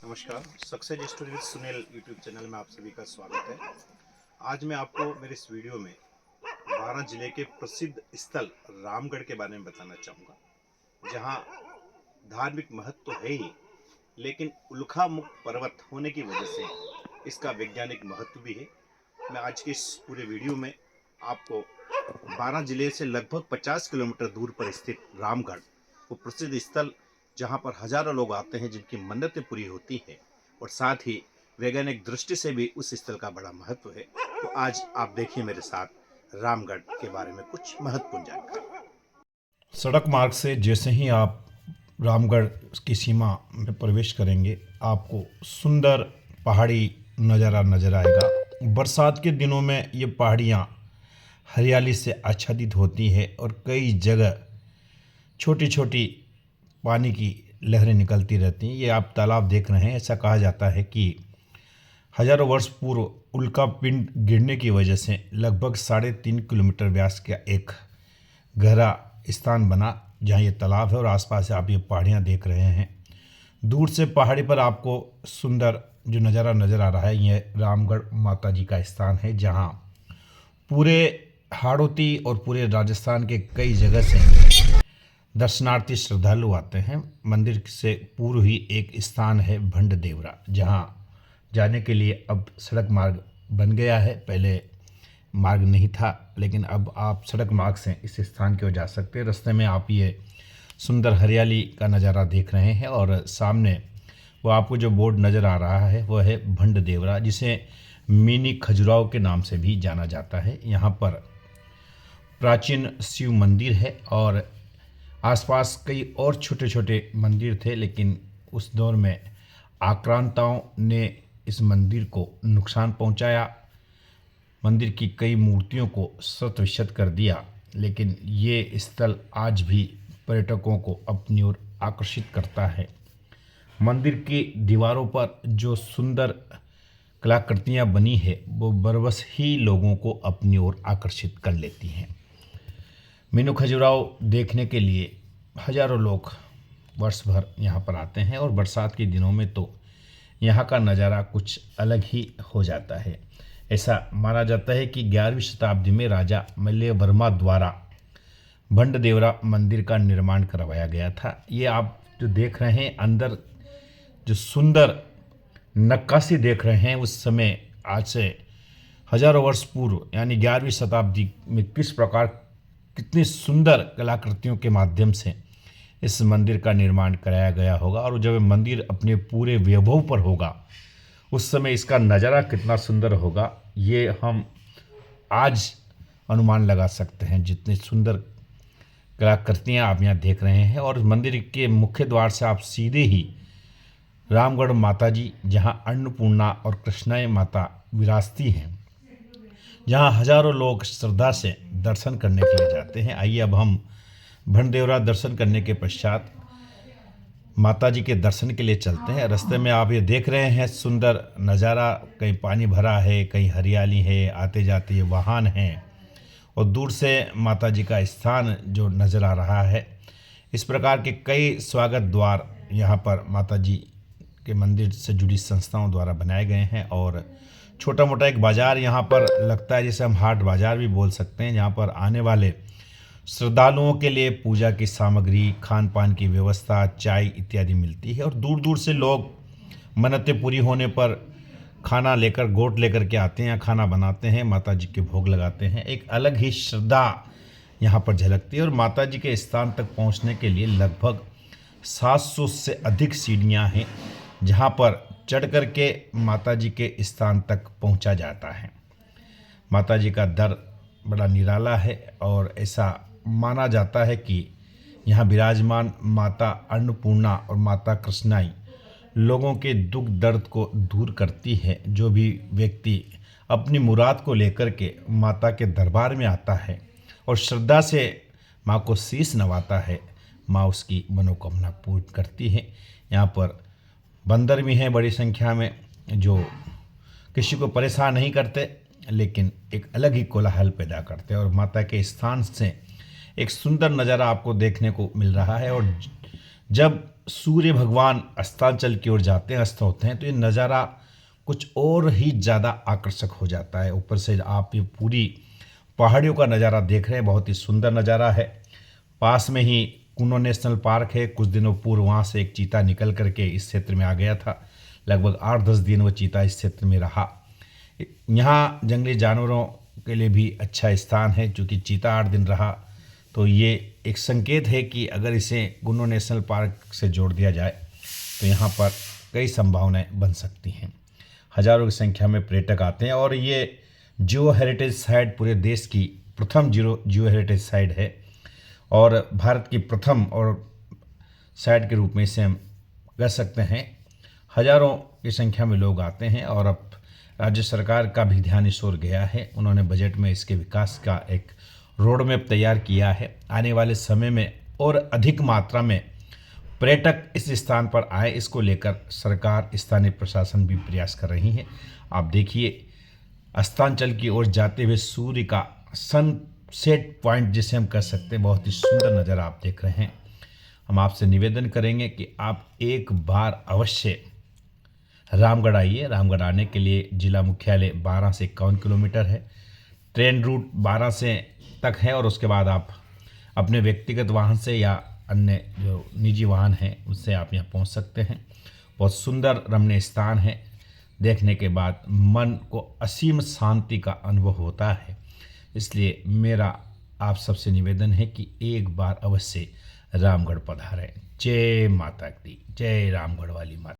नमस्कार। Success story with Sunil YouTube channel में आप सभी का स्वागत है। आज मैं आपको मेरे इस वीडियो में बारां जिले के प्रसिद्ध स्थल रामगढ़ के बारे में बताना चाहूँगा, जहाँ धार्मिक महत्व तो है ही, लेकिन उल्कामुख पर्वत होने की वजह से इसका वैज्ञानिक महत्व भी है। मैं आज के इस पूरे वीडियो में आपको बारां जिले से लगभग 50 किलोमीटर दूर पर स्थित रामगढ़, वो प्रसिद्ध स्थल जहाँ पर हजारों लोग आते हैं जिनकी मन्नतें पूरी होती हैं, और साथ ही वैज्ञानिक दृष्टि से भी उस स्थल का बड़ा महत्व है। तो आज आप देखिए मेरे साथ रामगढ़ के बारे में कुछ महत्वपूर्ण जानकारी। सड़क मार्ग से जैसे ही आप रामगढ़ की सीमा में प्रवेश करेंगे, आपको सुंदर पहाड़ी नज़ारा नज़र आएगा। बरसात के दिनों में ये पहाड़ियाँ हरियाली से आच्छादित होती है और कई जगह छोटी छोटी पानी की लहरें निकलती रहती हैं। ये आप तालाब देख रहे हैं। ऐसा कहा जाता है कि हजारों वर्ष पूर्व उल्का पिंड गिरने की वजह से लगभग 3.5 किलोमीटर व्यास का एक गहरा स्थान बना, जहाँ ये तालाब है और आसपास से आप ये पहाड़ियाँ देख रहे हैं। दूर से पहाड़ी पर आपको सुंदर जो नज़ारा नज़र आ रहा है, यह रामगढ़ माता जी का स्थान है, जहाँ पूरे हाड़ौती और पूरे राजस्थान के कई जगह से दर्शनार्थी श्रद्धालु आते हैं। मंदिर से पूर्व ही एक स्थान है भंड देवरा, जहाँ जाने के लिए अब सड़क मार्ग बन गया है। पहले मार्ग नहीं था, लेकिन अब आप सड़क मार्ग से इस स्थान की ओर जा सकते हैं। रास्ते में आप ये सुंदर हरियाली का नज़ारा देख रहे हैं और सामने वो आपको जो बोर्ड नज़र आ रहा है वो है भंड देवरा, जिसे मिनी खजुराहो के नाम से भी जाना जाता है। यहाँ पर प्राचीन शिव मंदिर है और आसपास कई और छोटे छोटे मंदिर थे, लेकिन उस दौर में आक्रांताओं ने इस मंदिर को नुकसान पहुंचाया। मंदिर की कई मूर्तियों को शत-विशत कर दिया, लेकिन ये स्थल आज भी पर्यटकों को अपनी ओर आकर्षित करता है। मंदिर की दीवारों पर जो सुंदर कलाकृतियाँ बनी है, वो बरबस ही लोगों को अपनी ओर आकर्षित कर लेती हैं। मीनू खजुराहो देखने के लिए हजारों लोग वर्ष भर यहाँ पर आते हैं और बरसात के दिनों में तो यहाँ का नज़ारा कुछ अलग ही हो जाता है। ऐसा माना जाता है कि 11वीं शताब्दी में राजा मल्लवर्मा द्वारा भंड देवरा मंदिर का निर्माण करवाया गया था। ये आप जो देख रहे हैं अंदर जो सुंदर नक्काशी देख रहे हैं, उस समय आज से हजारों वर्ष पूर्व यानी 11वीं शताब्दी में किस प्रकार कितनी सुंदर कलाकृतियों के माध्यम से इस मंदिर का निर्माण कराया गया होगा, और जब मंदिर अपने पूरे वैभव पर होगा उस समय इसका नज़ारा कितना सुंदर होगा, ये हम आज अनुमान लगा सकते हैं। जितनी सुंदर कलाकृतियाँ आप यहाँ देख रहे हैं, और मंदिर के मुख्य द्वार से आप सीधे ही रामगढ़ माता जी, जहाँ अन्नपूर्णा और कृष्णाई माता विराजती हैं, जहाँ हजारों लोग श्रद्धा से दर्शन करने के लिए जाते हैं। आइए अब हम भंडदेवरा दर्शन करने के पश्चात माता जी के दर्शन के लिए चलते हैं। रास्ते में आप ये देख रहे हैं सुंदर नज़ारा, कहीं पानी भरा है, कहीं हरियाली है, आते जाते वाहन हैं, और दूर से माता जी का स्थान जो नज़र आ रहा है। इस प्रकार के कई स्वागत द्वार यहाँ पर माता जी के मंदिर से जुड़ी संस्थाओं द्वारा बनाए गए हैं, और छोटा मोटा एक बाज़ार यहाँ पर लगता है, जिसे हम हाट बाज़ार भी बोल सकते हैं, जहाँ पर आने वाले श्रद्धालुओं के लिए पूजा की सामग्री, खान पान की व्यवस्था, चाय इत्यादि मिलती है। और दूर दूर से लोग मन्नतें पूरी होने पर खाना लेकर, गोट लेकर के आते हैं, खाना बनाते हैं, माता जी के भोग लगाते हैं। एक अलग ही श्रद्धा यहाँ पर झलकती है। और माता जी के स्थान तक पहुँचने के लिए लगभग 700 से अधिक सीढ़ियाँ हैं, जहाँ पर चढ़ कर के माता जी के स्थान तक पहुँचा जाता है। माता जी का दर बड़ा निराला है, और ऐसा माना जाता है कि यहाँ विराजमान माता अन्नपूर्णा और माता कृष्णाई लोगों के दुख दर्द को दूर करती है। जो भी व्यक्ति अपनी मुराद को लेकर के माता के दरबार में आता है और श्रद्धा से माँ को शीश नवाता है, माँ उसकी मनोकामना पूर्ण करती है। यहाँ पर बंदर भी हैं बड़ी संख्या में, जो किसी को परेशान नहीं करते, लेकिन एक अलग ही कोलाहल पैदा करते हैं। और माता के स्थान से एक सुंदर नज़ारा आपको देखने को मिल रहा है। और जब सूर्य भगवान अस्तांचल की ओर जाते हैं, अस्त होते हैं, तो ये नज़ारा कुछ और ही ज़्यादा आकर्षक हो जाता है। ऊपर से आप ये पूरी पहाड़ियों का नज़ारा देख रहे हैं, बहुत ही सुंदर नज़ारा है। पास में ही कुनो नेशनल पार्क है। कुछ दिनों पूर्व वहाँ से एक चीता निकल करके इस क्षेत्र में आ गया था। लगभग 8-10 दिन वो चीता इस क्षेत्र में रहा। यहाँ जंगली जानवरों के लिए भी अच्छा स्थान है। चूँकि चीता 8 दिन रहा तो ये एक संकेत है कि अगर इसे कुनो नेशनल पार्क से जोड़ दिया जाए तो यहाँ पर कई संभावनाएं बन सकती हैं। हजारों की संख्या में पर्यटक आते हैं और ये जियो हेरिटेज साइट पूरे देश की प्रथम जियो हेरिटेज साइट है और भारत की प्रथम और साइट के रूप में इसे हम कह सकते हैं। हजारों की संख्या में लोग आते हैं और अब राज्य सरकार का भी ध्यान इस ओर गया है। उन्होंने बजट में इसके विकास का एक रोड मैप तैयार किया है। आने वाले समय में और अधिक मात्रा में पर्यटक इस स्थान पर आए, इसको लेकर सरकार, स्थानीय प्रशासन भी प्रयास कर रही है। आप देखिए, अस्तांचल की ओर जाते हुए सूर्य का सनसेट पॉइंट जिसे हम कह सकते हैं, बहुत ही सुंदर नज़ारा आप देख रहे हैं। हम आपसे निवेदन करेंगे कि आप एक बार अवश्य रामगढ़ आइए। रामगढ़ आने के लिए जिला मुख्यालय 12 से 51 किलोमीटर है। ट्रेन रूट 12 से तक है और उसके बाद आप अपने व्यक्तिगत वाहन से या अन्य जो निजी वाहन हैं उससे आप यहाँ पहुँच सकते हैं। बहुत सुंदर रमणीय स्थान है। देखने के बाद मन को असीम शांति का अनुभव होता है। इसलिए मेरा आप सबसे निवेदन है कि एक बार अवश्य रामगढ़ पधारें। जय माता दी, जय रामगढ़ वाली माता।